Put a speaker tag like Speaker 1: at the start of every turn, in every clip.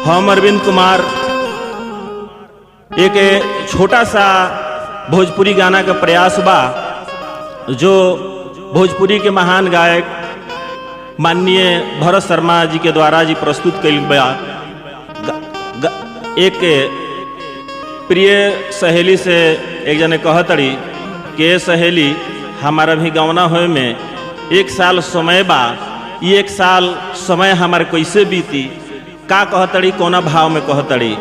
Speaker 1: हम अरविंद कुमार एक छोटा सा भोजपुरी गाना का प्रयास बा जो भोजपुरी के महान गायक माननीय भरत शर्मा जी के द्वारा जी प्रस्तुत कइल बा। एक प्रिय सहेली से एक जने कहतड़ी कि सहेली हमारा भी गौना होए में 1 साल समय बा, ये 1 साल समय हमारे कैसे बीती। का कहतड़ी, कोना भाव में कहतड़ी,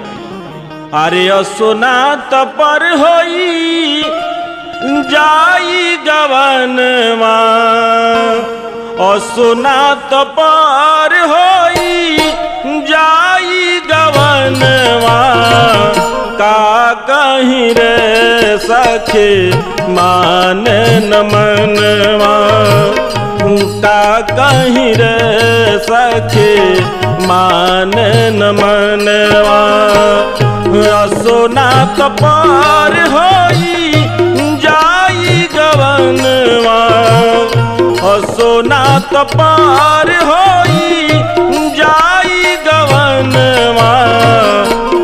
Speaker 1: अरे सोना तपर होई जाई गवनवा, सोना तपर होई जाई गवनवा, का कहीं रे सखे मान न मनवा, का कहीं रे सखे मान न मनवा, सोना तपर होई जाई गवनवा, सोना तपर होई जाई गवनवा,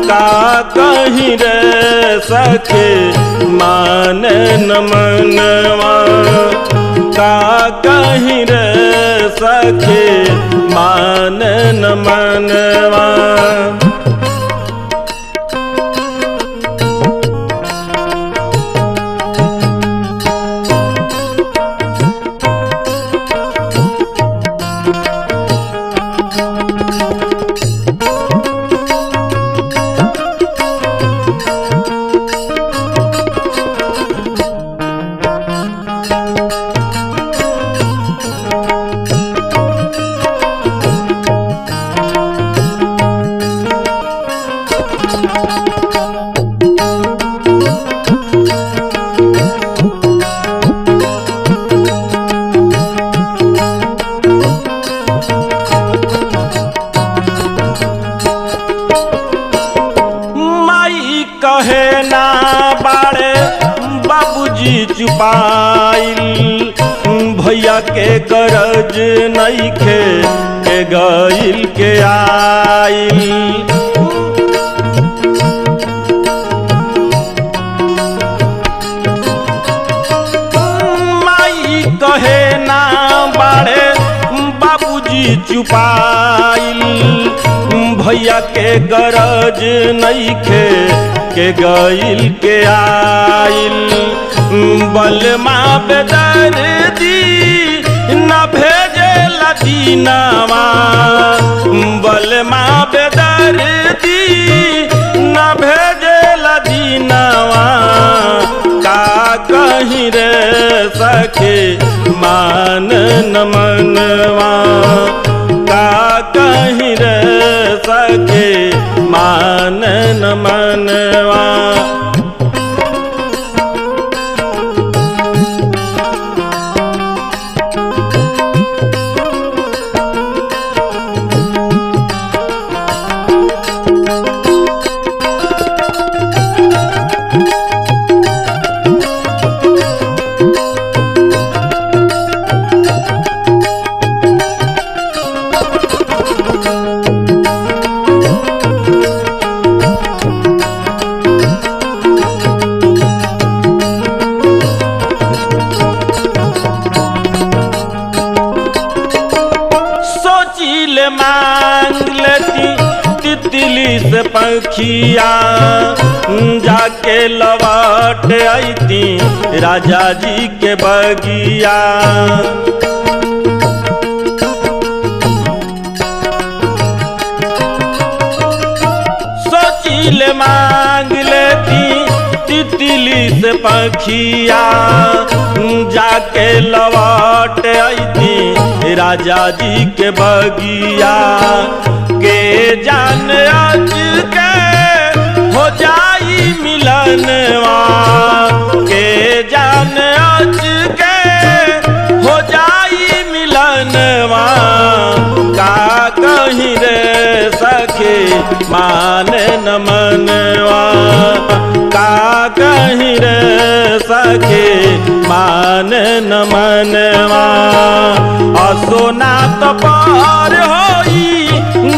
Speaker 1: का कहीं रे सखे मान न मनवा, का कहीं रे सखे मान न मनवा। कहे ना बाड़े बाबूजी चुपाइल, भैया के गरज नइखे के गइल के आइल, माई कहे ना बाड़े बाबूजी चुपाइल, भैया के गरज नइखे के गइल के आइल, बलमा बेदर्दी न भेजे लदीनावा, बलमा बेदर्दी न भेजे लदीनावा, का कहीं रे सखे मान न मनवा, का कहीं रे सखे मान न मनवा। मांग लेती तितली से पंखिया, जाके लौट आईती राजा जी के बगिया, सोचिले मांग लेती तितली से पंखिया, जाके लौट आईती राजा जी के बगिया, के जान आज के हो जाई मिलनवा, के जान आज के हो जाई मिलनवा, का कहीं रे सखे मान न मनवा, का कहीं रे सखे मान न मनवा, सोना तो पार होई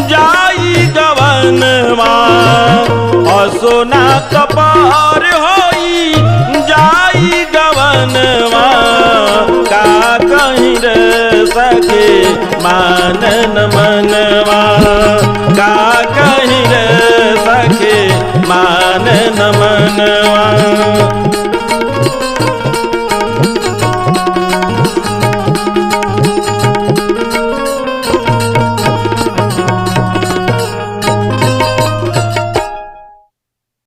Speaker 1: जाई गवन सोना कपार होई जाई गवनवा का कहीं रे सके मानन मनवा का कहीं रे सके मानन मनवा।